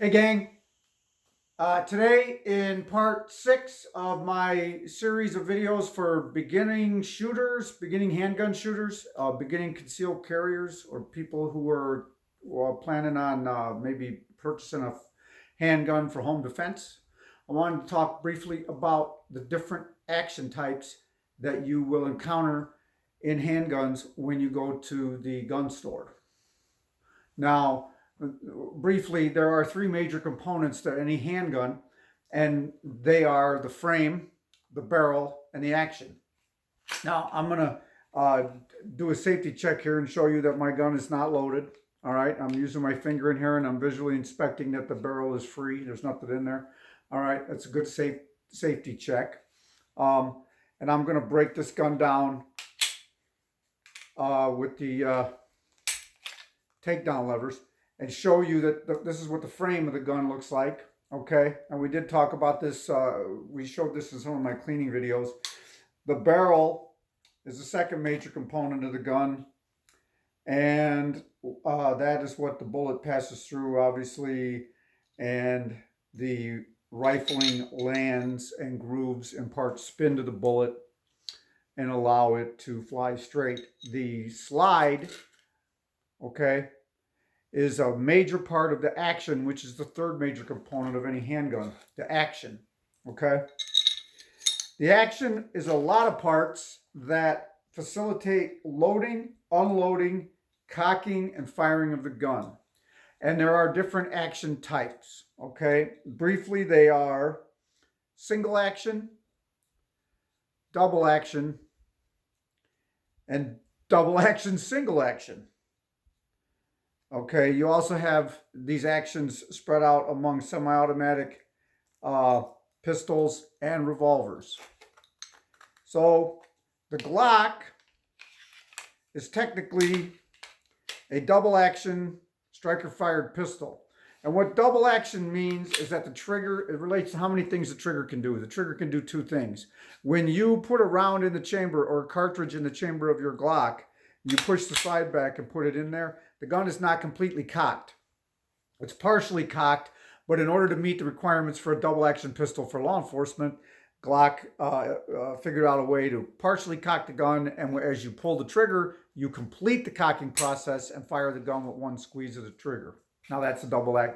Hey gang, today in part 6 of my series of videos for beginning shooters, beginning handgun shooters, beginning concealed carriers, or people who are planning on maybe purchasing a handgun for home defense. I wanted to talk briefly about the different action types that you will encounter in handguns when you go to the gun store. Now, briefly, there are three major components to any handgun, and they are the frame, the barrel, and the action. Now, I'm going to do a safety check here and show you that my gun is not loaded. All right, I'm using my finger in here and I'm visually inspecting that the barrel is free. There's nothing in there. All right, that's a good safety check. And I'm going to break this gun down with the takedown levers and show you that this is what the frame of the gun looks like. Okay, and we did talk about this. We showed this in some of my cleaning videos. The barrel is the second major component of the gun, and that is what the bullet passes through, obviously, and the rifling lands and grooves impart spin to the bullet and allow it to fly straight. The slide, okay, is a major part of the action, which is the third major component of any handgun, the action, okay? The action is a lot of parts that facilitate loading, unloading, cocking, and firing of the gun. And there are different action types, okay? Briefly, they are single action, double action, and double action, single action. Okay, you also have these actions spread out among semi-automatic pistols and revolvers. So the Glock is technically a double action striker fired pistol. And what double action means is that the trigger, it relates to how many things the trigger can do. The trigger can do two things. When you put a round in the chamber or a cartridge in the chamber of your Glock, you push the slide back and put it in there, the gun is not completely cocked. It's partially cocked, but in order to meet the requirements for a double action pistol for law enforcement, Glock figured out a way to partially cock the gun, and as you pull the trigger, you complete the cocking process and fire the gun with one squeeze of the trigger. Now that's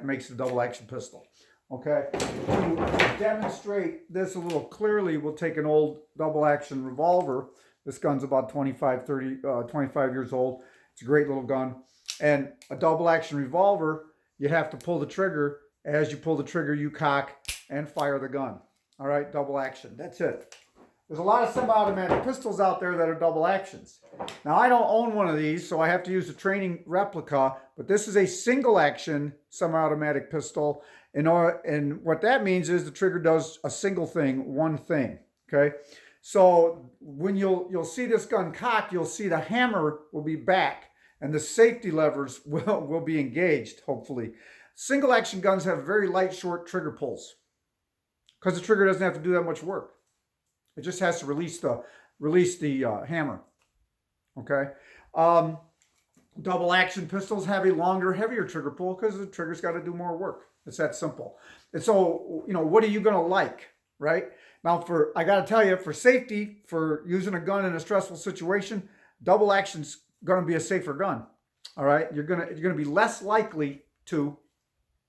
makes it a double action pistol. Okay, to demonstrate this a little clearly, we'll take an old double action revolver. This gun's about 25 years old. It's a great little gun. And a double action revolver, you have to pull the trigger. As you pull the trigger, you cock and fire the gun. All right, double action. That's it. There's a lot of semi-automatic pistols out there that are double actions. Now, I don't own one of these, so I have to use a training replica, but this is a single action semi-automatic pistol. And what that means is the trigger does a single thing, one thing, okay? So when you'll see this gun cocked, you'll see the hammer will be back and the safety levers will be engaged, hopefully. Single action guns have very light, short trigger pulls because the trigger doesn't have to do that much work. It just has to release the hammer, okay? Double action pistols have a longer, heavier trigger pull because the trigger's got to do more work. It's that simple. And so, what are you going to like, right? Now, I got to tell you, for safety, for using a gun in a stressful situation, double action's going to be a safer gun. All right, you're going to be less likely to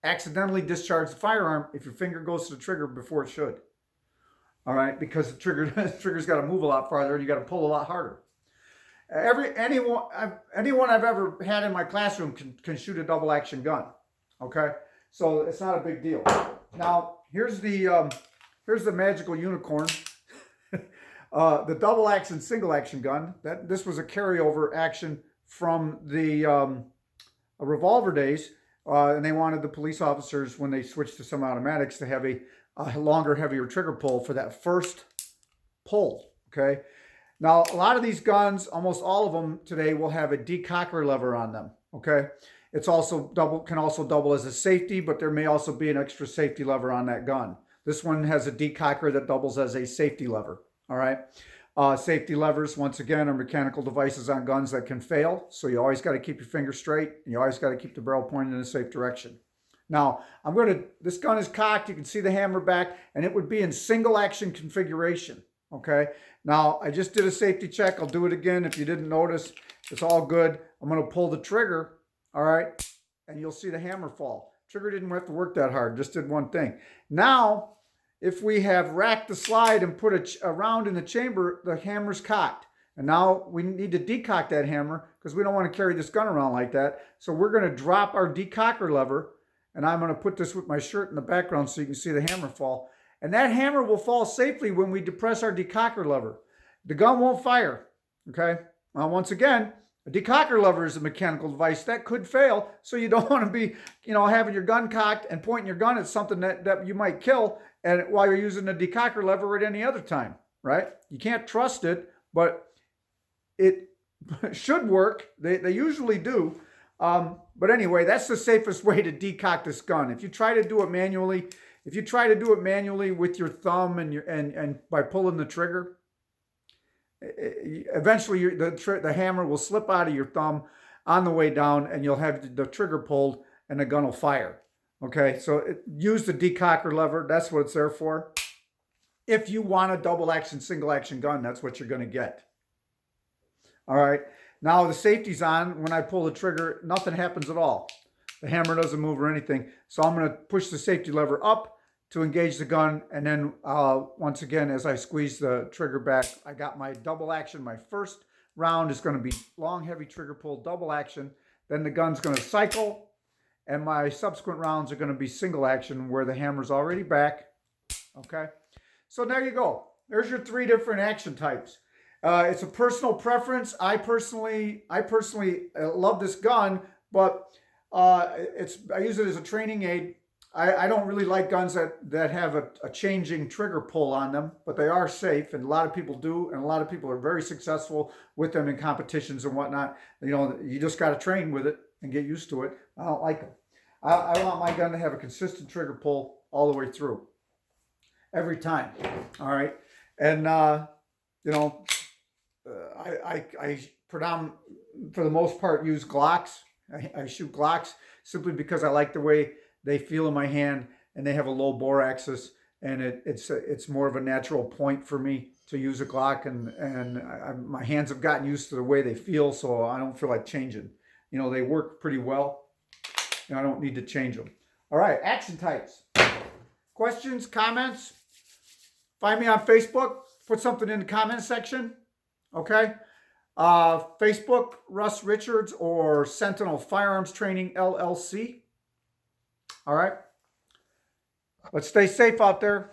accidentally discharge the firearm if your finger goes to the trigger before it should. All right, because the trigger's got to move a lot farther and you got to pull a lot harder. Anyone I've ever had in my classroom can shoot a double action gun. Okay, so it's not a big deal. Now here's the magical unicorn, the double action single action gun. This was a carryover action from the revolver days, and they wanted the police officers, when they switched to semi-automatics, to have a longer, heavier trigger pull for that first pull. Okay. Now, a lot of these guns, almost all of them today, will have a decocker lever on them. Okay. It's also can also double as a safety, but there may also be an extra safety lever on that gun. This one has a decocker that doubles as a safety lever. All right. Safety levers, once again, are mechanical devices on guns that can fail. So you always got to keep your finger straight and you always got to keep the barrel pointed in a safe direction. Now, this gun is cocked. You can see the hammer back, and it would be in single action configuration. Okay. Now, I just did a safety check. I'll do it again. If you didn't notice, it's all good. I'm going to pull the trigger. All right. And you'll see the hammer fall. Trigger didn't have to work that hard. Just did one thing. Now, if we have racked the slide and put a round in the chamber, the hammer's cocked. And now we need to decock that hammer because we don't want to carry this gun around like that. So we're going to drop our decocker lever, and I'm going to put this with my shirt in the background so you can see the hammer fall. And that hammer will fall safely when we depress our decocker lever. The gun won't fire, okay? Now, once again, a decocker lever is a mechanical device that could fail, so you don't want to be, having your gun cocked and pointing your gun at something that you might kill and while you're using the decocker lever at any other time, right? You can't trust it, but it should work. They usually do. But anyway, that's the safest way to decock this gun. If you try to do it manually, with your thumb and by pulling the trigger, eventually the hammer will slip out of your thumb on the way down, and you'll have the trigger pulled, and the gun will fire. Okay, so use the decocker lever. That's what it's there for. If you want a double action, single action gun, that's what you're going to get. All right. Now the safety's on. When I pull the trigger, nothing happens at all. The hammer doesn't move or anything. So I'm going to push the safety lever up to engage the gun. And then once again, as I squeeze the trigger back, I got my double action. My first round is going to be long, heavy trigger pull, double action. Then the gun's going to cycle. And my subsequent rounds are going to be single action where the hammer's already back. Okay. So there you go. There's your 3 different action types. It's a personal preference. I personally love this gun, but I use it as a training aid. I don't really like guns that have a changing trigger pull on them, but they are safe, and a lot of people do, and a lot of people are very successful with them in competitions and whatnot. You just got to train with it and get used to it. I don't like them. I want my gun to have a consistent trigger pull all the way through, every time. All right, and I for the most part, use Glocks. I shoot Glocks simply because I like the way they feel in my hand, and they have a low bore axis, and it's more of a natural point for me to use a Glock, and my hands have gotten used to the way they feel, so I don't feel like changing. They work pretty well, and I don't need to change them. All right, action types. Questions, comments? Find me on Facebook. Put something in the comment section. Okay. Facebook, Russ Richards, or Sentinel Firearms Training LLC. All right. Let's stay safe out there.